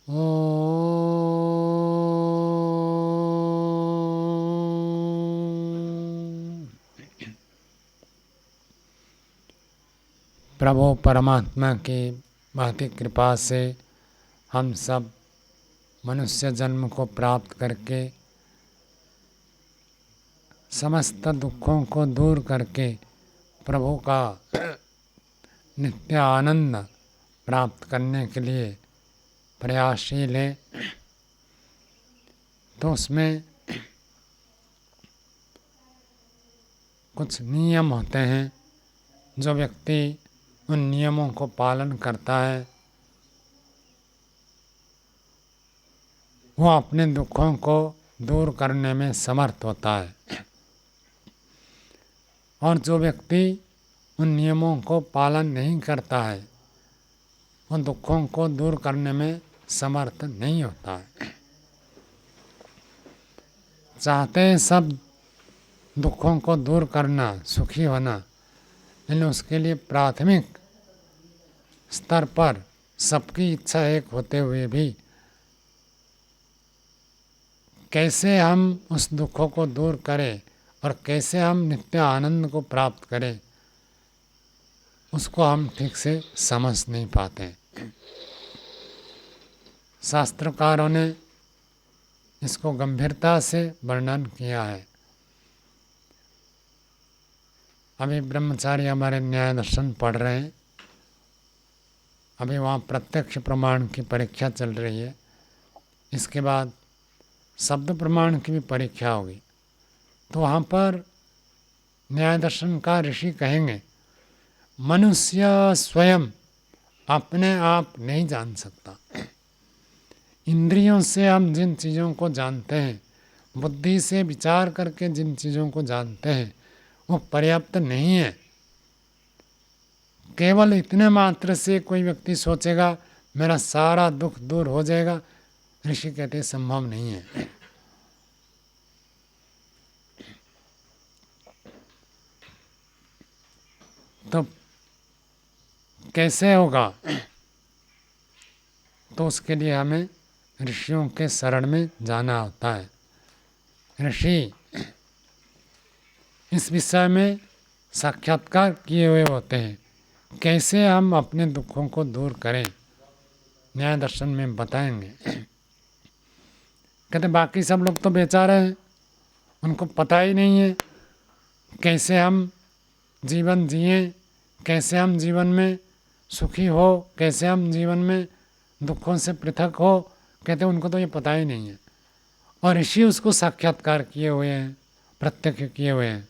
ओ प्रभु परमात्मा की महती कृपा से हम सब मनुष्य जन्म को प्राप्त करके समस्त दुखों को दूर करके प्रभु का नित्य आनंद प्राप्त करने के लिए प्रयासशील है। तो उसमें कुछ नियम होते हैं, जो व्यक्ति उन नियमों को पालन करता है वो अपने दुखों को दूर करने में समर्थ होता है, और जो व्यक्ति उन नियमों को पालन नहीं करता है उन दुखों को दूर करने में समर्थ नहीं होता है। चाहते हैं सब दुखों को दूर करना, सुखी होना, लेकिन उसके लिए प्राथमिक स्तर पर सबकी इच्छा एक होते हुए भी कैसे हम उस दुखों को दूर करें और कैसे हम नित्य आनंद को प्राप्त करें, उसको हम ठीक से समझ नहीं पाते। शास्त्रकारों ने इसको गंभीरता से वर्णन किया है। अभी ब्रह्मचारी हमारे न्याय दर्शन पढ़ रहे हैं, अभी वहाँ प्रत्यक्ष प्रमाण की परीक्षा चल रही है, इसके बाद शब्द प्रमाण की भी परीक्षा होगी। तो वहाँ पर न्याय दर्शन का ऋषि कहेंगे मनुष्य स्वयं अपने आप नहीं जान सकता। इंद्रियों से हम जिन चीज़ों को जानते हैं, बुद्धि से विचार करके जिन चीज़ों को जानते हैं, वो पर्याप्त नहीं है। केवल इतने मात्र से कोई व्यक्ति सोचेगा मेरा सारा दुख दूर हो जाएगा, ऋषि कहते संभव नहीं है। तो कैसे होगा? तो उसके लिए हमें ऋषियों के शरण में जाना होता है। ऋषि इस विषय में साक्षात्कार किए हुए होते हैं, कैसे हम अपने दुखों को दूर करें, न्याय दर्शन में बताएंगे। कहते बाकी सब लोग तो बेचारे हैं, उनको पता ही नहीं है कैसे हम जीवन जिए, कैसे हम जीवन में सुखी हो, कैसे हम जीवन में दुखों से पृथक हो। कहते उनको तो ये पता ही नहीं है, और ऋषि उसको साक्षात्कार किए हुए हैं, प्रत्यक्ष किए हुए हैं।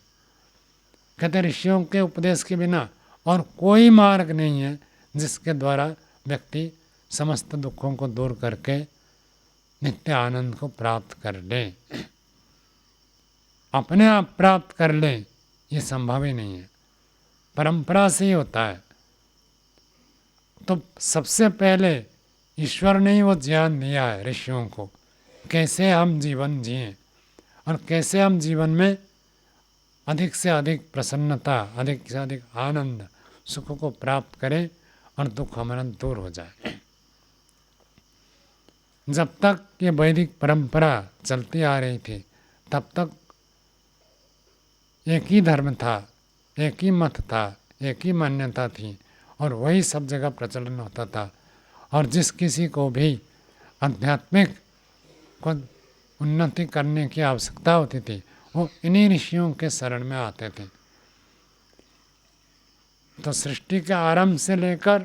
कहते ऋषियों के उपदेश के बिना और कोई मार्ग नहीं है जिसके द्वारा व्यक्ति समस्त दुखों को दूर करके नित्य आनंद को प्राप्त कर ले। अपने आप प्राप्त कर ले ये संभव ही नहीं है, परंपरा से ही होता है। तो सबसे पहले ईश्वर ने ही वो ज्ञान दिया है ऋषियों को, कैसे हम जीवन जिएं और कैसे हम जीवन में अधिक से अधिक प्रसन्नता, अधिक से अधिक आनंद, सुख को प्राप्त करें और दुख हमारा दूर हो जाए। जब तक ये वैदिक परंपरा चलती आ रही थी तब तक एक ही धर्म था, एक ही मत था, एक ही मान्यता थी, और वही सब जगह प्रचलन होता था। और जिस किसी को भी आध्यात्मिक को उन्नति करने की आवश्यकता होती थी वो इन्हीं ऋषियों के शरण में आते थे। तो सृष्टि के आरंभ से लेकर,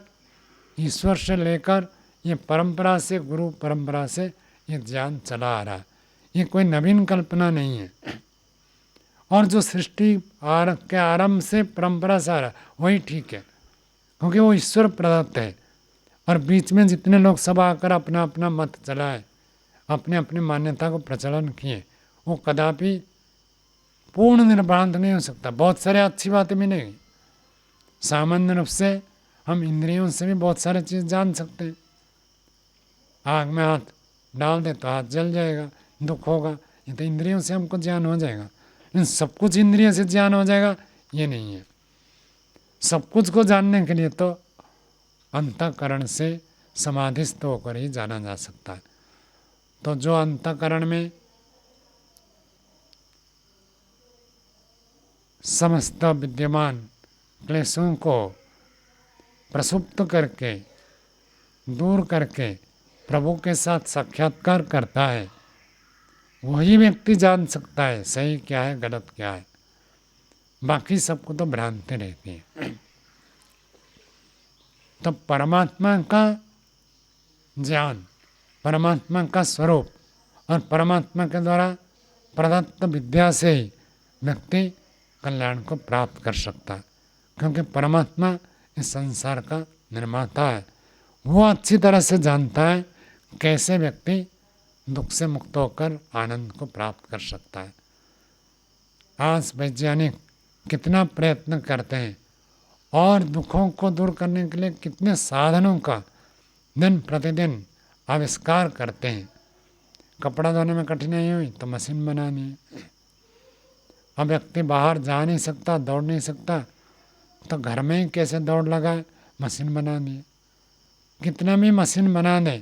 ईश्वर से लेकर, ये परंपरा से, गुरु परंपरा से ये ज्ञान चला आ रहा है। ये कोई नवीन कल्पना नहीं है। और जो सृष्टि के आरंभ से परंपरा से आ रहा है वही ठीक है, क्योंकि वो ईश्वर प्रदत्त है। और बीच में जितने लोग सब आकर अपना अपना मत चलाए, अपने अपनी मान्यता को प्रचलन किए, वो कदापि पूर्ण निर्भ्रांत नहीं हो सकता। बहुत सारे अच्छी बातें मिलेगी, सामान्य रूप से हम इंद्रियों से भी बहुत सारे चीज़ जान सकते हैं। आग में हाथ डाल दे तो हाथ जल जाएगा, दुख होगा, ये तो इंद्रियों से हमको ज्ञान हो जाएगा। लेकिन सब कुछ इंद्रियों से ज्ञान हो जाएगा ये नहीं है। सब कुछ को जानने के लिए तो अंतःकरण से समाधिस्थ होकर ही जाना जा सकता है। तो जो अंतःकरण में समस्त विद्यमान क्लेशों को प्रसुप्त करके, दूर करके प्रभु के साथ साक्षात्कार करता है, वही व्यक्ति जान सकता है सही क्या है गलत क्या है। बाकी सबको तो भ्रांति रहती है। तो परमात्मा का ज्ञान, परमात्मा का स्वरूप और परमात्मा के द्वारा प्रदत्त विद्या से ही व्यक्ति कल्याण को प्राप्त कर सकता है, क्योंकि परमात्मा इस संसार का निर्माता है। वो अच्छी तरह से जानता है कैसे व्यक्ति दुख से मुक्त होकर आनंद को प्राप्त कर सकता है। आज वैज्ञानिक कितना प्रयत्न करते हैं और दुखों को दूर करने के लिए कितने साधनों का दिन प्रतिदिन आविष्कार करते हैं। कपड़ा धोने में कठिनाई हुई तो मशीन बनानी है। अब व्यक्ति बाहर जा नहीं सकता, दौड़ नहीं सकता, तो घर में ही कैसे दौड़ लगाए, मशीन बनानी है। कितना भी मशीन बना दे,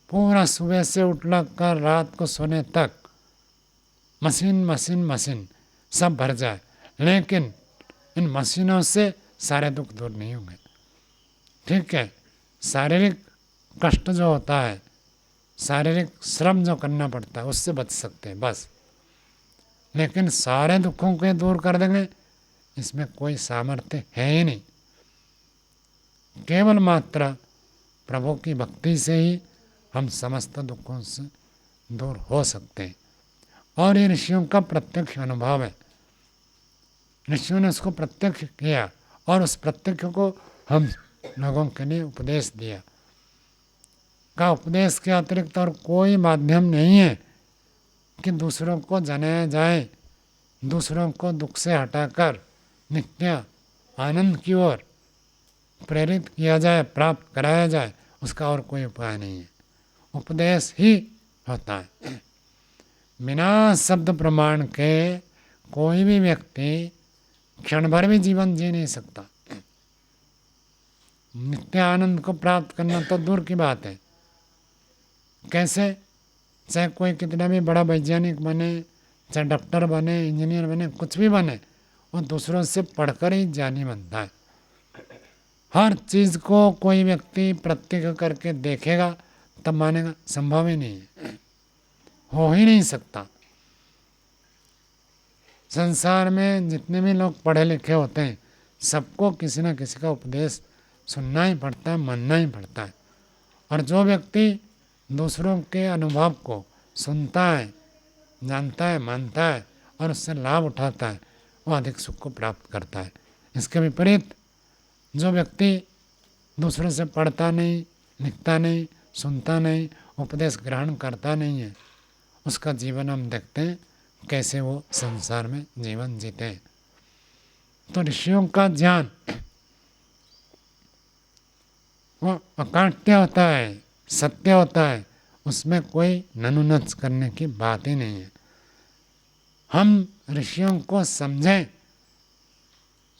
पूरा सुबह से उठ कर रात को सोने तक मशीन मशीन मशीन सब भर जाए, लेकिन इन मशीनों से सारे दुख दूर नहीं होंगे। ठीक है, शारीरिक कष्ट जो होता है, शारीरिक श्रम जो करना पड़ता है, उससे बच सकते हैं बस, लेकिन सारे दुखों को दूर कर देंगे इसमें कोई सामर्थ्य है ही नहीं। केवल मात्र प्रभु की भक्ति से ही हम समस्त दुखों से दूर हो सकते हैं। और ये ऋषियों का प्रत्यक्ष अनुभव है। ऋषियों ने उसको प्रत्यक्ष किया और उस प्रत्यक्ष को हम लोगों के लिए उपदेश दिया। का उपदेश के अतिरिक्त और कोई माध्यम नहीं है कि दूसरों को जनाया जाए, दूसरों को दुख से हटाकर नित्य आनंद की ओर प्रेरित किया जाए, प्राप्त कराया जाए, उसका और कोई उपाय नहीं है। उपदेश ही होता है। बिना शब्द प्रमाण के कोई भी व्यक्ति क्षण भर भी जीवन जी नहीं सकता। नित्य आनंद को प्राप्त करना तो दूर की बात है। कैसे? चाहे कोई कितना भी बड़ा वैज्ञानिक बने, चाहे डॉक्टर बने, इंजीनियर बने, कुछ भी बने, वो दूसरों से पढ़कर ही ज्ञानी बनता है। हर चीज़ को कोई व्यक्ति प्रत्यक्ष करके देखेगा तब मानेगा, संभव ही नहीं है, हो ही नहीं सकता। संसार में जितने भी लोग पढ़े लिखे होते हैं, सबको किसी न किसी का उपदेश सुनना ही पड़ता है, मानना ही पड़ता है। और जो व्यक्ति दूसरों के अनुभव को सुनता है, जानता है, मानता है और उससे लाभ उठाता है, वो अधिक सुख को प्राप्त करता है। इसके विपरीत जो व्यक्ति दूसरों से पढ़ता नहीं, लिखता नहीं, सुनता नहीं, उपदेश ग्रहण करता नहीं है, उसका जीवन हम देखते हैं कैसे वो संसार में जीवन जीते हैं। तो ऋषियों का ज्ञान वो अकाट्य होता है, सत्य होता है, उसमें कोई ननुनच करने की बात ही नहीं है। हम ऋषियों को समझें,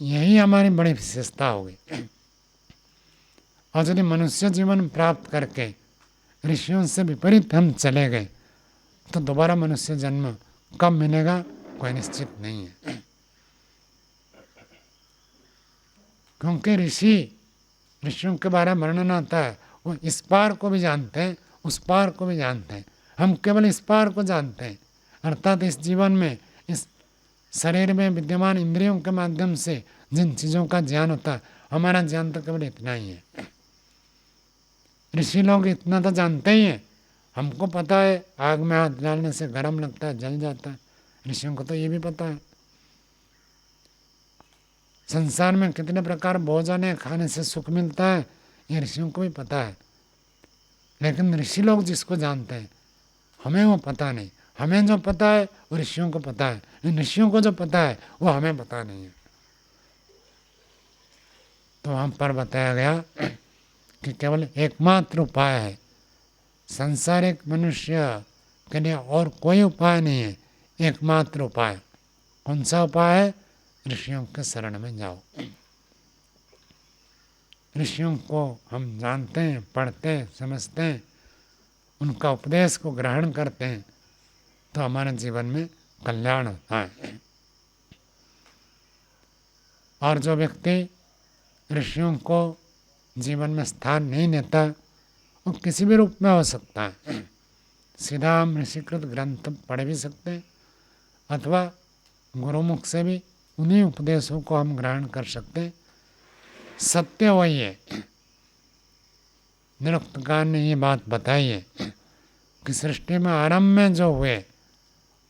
यही हमारी बड़ी विशेषता होगी। और यदि मनुष्य जीवन प्राप्त करके ऋषियों से विपरीत हम चले गए तो दोबारा मनुष्य जन्म कब मिलेगा कोई निश्चित नहीं है। क्योंकि ऋषियों के बारे में वर्णन आता है, वो इस पार को भी जानते हैं, उस पार को भी जानते हैं। हम केवल इस पार को जानते हैं, अर्थात इस जीवन में, इस शरीर में विद्यमान इंद्रियों के माध्यम से जिन चीज़ों का ज्ञान होता है, हमारा ज्ञान तो केवल इतना ही है। ऋषि लोग इतना तो जानते ही हैं। हमको पता है आग में हाथ डालने से गर्म लगता है, जल जाता है, ऋषियों को तो ये भी पता है। संसार में कितने प्रकार भोजन है, खाने से सुख मिलता है, ये ऋषियों को भी पता है। लेकिन ऋषि लोग जिसको जानते हैं, हमें वो पता नहीं। हमें जो पता है वो ऋषियों को पता है, इन ऋषियों को जो पता है वो हमें पता नहीं है। तो हम पर बताया गया कि केवल एकमात्र उपाय है, संसारिक मनुष्य के लिए और कोई उपाय नहीं है। एकमात्र उपाय कौन सा उपाय है? ऋषियों के शरण में जाओ। ऋषियों को हम जानते हैं, पढ़ते हैं, समझते हैं, उनका उपदेश को ग्रहण करते हैं, तो हमारे जीवन में कल्याण होता है। और जो व्यक्ति ऋषियों को जीवन में स्थान नहीं देता, वो किसी भी रूप में हो सकता है। सीधा हम ऋषिकृत ग्रंथ पढ़ भी सकते हैं, अथवा गुरुमुख से भी उन्हीं उपदेशों को हम ग्रहण कर सकते हैं। सत्य वही है। निरुक्तकार ने ये बात बताई है कि सृष्टि में आरंभ में जो हुए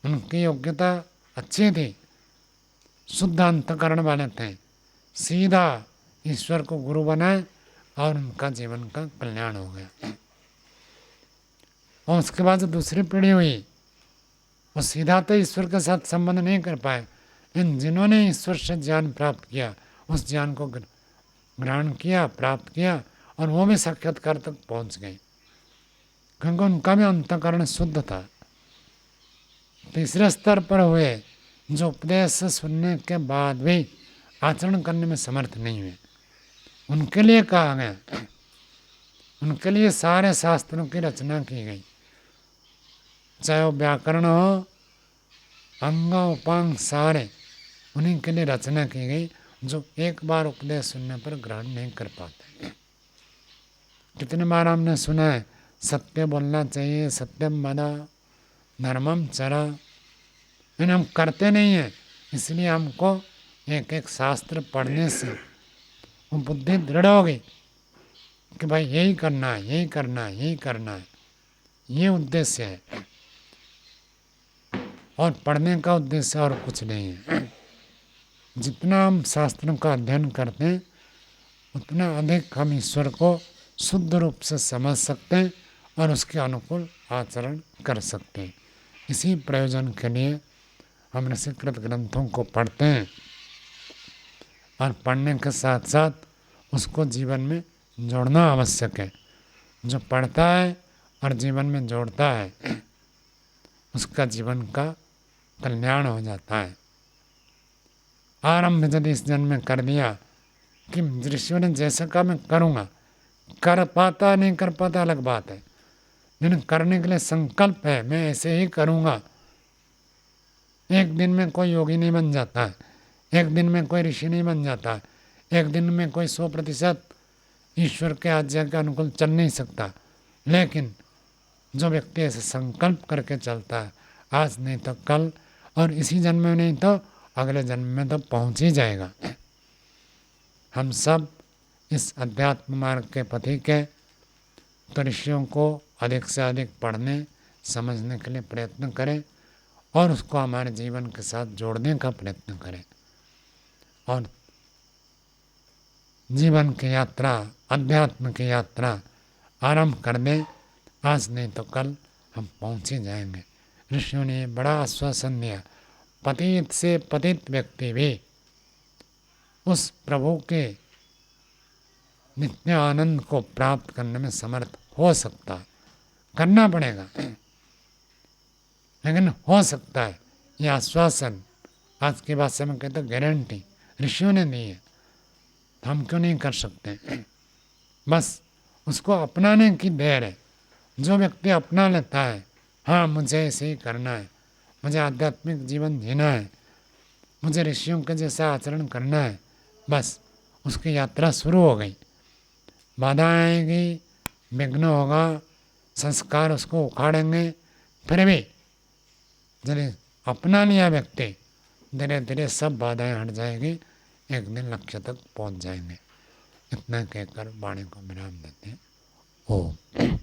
उनकी योग्यता अच्छी थी, शुद्ध अंतकरण वाले थे, सीधा ईश्वर को गुरु बनाए और उनका जीवन का कल्याण हो गया। और उसके बाद जो दूसरी पीढ़ी हुई, वो सीधा तो ईश्वर के साथ संबंध नहीं कर पाए, लेकिन जिन्होंने ईश्वर से ज्ञान प्राप्त किया, उस ज्ञान को ग्रहण किया, प्राप्त किया, और वो भी साक्षात्कार तक पहुंच गए, क्योंकि उनका भी अंतकरण शुद्ध था। तीसरे स्तर पर हुए जो उपदेश सुनने के बाद भी आचरण करने में समर्थ नहीं हुए, उनके लिए कहा गया, उनके लिए सारे शास्त्रों की रचना की गई, चाहे वो व्याकरण हो, अंग उपांग सारे, उन्हीं के लिए रचना की गई, जो एक बार उपदेश सुनने पर ग्रहण नहीं कर पाते। कितने बार हमने सुना है सत्य बोलना चाहिए, सत्यम वद, धर्मम चरा, लेकिन हम करते नहीं हैं। इसलिए हमको एक एक शास्त्र पढ़ने से वो बुद्धि दृढ़ होगी कि भाई यही करना है, यही करना है, यही करना है, ये उद्देश्य है, और पढ़ने का उद्देश्य और कुछ नहीं है। जितना हम शास्त्रों का अध्ययन करते हैं, उतना अधिक हम ईश्वर को शुद्ध रूप से समझ सकते हैं और उसके अनुकूल आचरण कर सकते हैं। इसी प्रयोजन के लिए हम ऋषिकृत ग्रंथों को पढ़ते हैं, और पढ़ने के साथ साथ उसको जीवन में जोड़ना आवश्यक है। जो पढ़ता है और जीवन में जोड़ता है, उसका जीवन का कल्याण हो जाता है। आरंभ यदि इस जन्म में कर दिया कि ऋषियों ने जैसा कहा मैं करूँगा, कर पाता नहीं कर पाता अलग बात है, लेकिन करने के लिए संकल्प है, मैं ऐसे ही करूँगा। एक दिन में कोई योगी नहीं बन जाता है, एक दिन में कोई ऋषि नहीं बन जाता है, एक दिन में कोई 100% ईश्वर के आज्ञा के अनुकूल चल नहीं सकता। लेकिन जो व्यक्ति ऐसे संकल्प करके चलता है, आज नहीं तो कल, और इसी जन्म में नहीं तो अगले जन्म में तो पहुंच ही जाएगा। हम सब इस अध्यात्म मार्ग के पथिक हैं, तो ऋषियों को अधिक से अधिक पढ़ने समझने के लिए प्रयत्न करें, और उसको हमारे जीवन के साथ जोड़ने का प्रयत्न करें, और जीवन की यात्रा, अध्यात्म की यात्रा आरंभ कर दें। आज नहीं तो कल हम पहुंच ही जाएंगे। ऋषियों ने बड़ा आश्वासन दिया, पतित से पतित व्यक्ति भी उस प्रभु के नित्य आनंद को प्राप्त करने में समर्थ हो सकता है। करना पड़ेगा, लेकिन हो सकता है। यह आश्वासन आज की भाषा में कहते गारंटी ऋषियों ने दी है, तो हम क्यों नहीं कर सकते? बस उसको अपनाने की देर है। जो व्यक्ति अपना लेता है, हाँ मुझे ऐसे ही करना है, मुझे आध्यात्मिक जीवन जीना है, मुझे ऋषियों के जैसा आचरण करना है, बस उसकी यात्रा शुरू हो गई। बाधा आएगी, विघ्न होगा, संस्कार उसको उखाड़ेंगे, फिर भी यदि अपना लिया व्यक्ति, धीरे धीरे सब बाधाएं हट जाएगी, एक दिन लक्ष्य तक पहुंच जाएंगे। इतना कहकर वाणी को विराम देते हैं। ओम।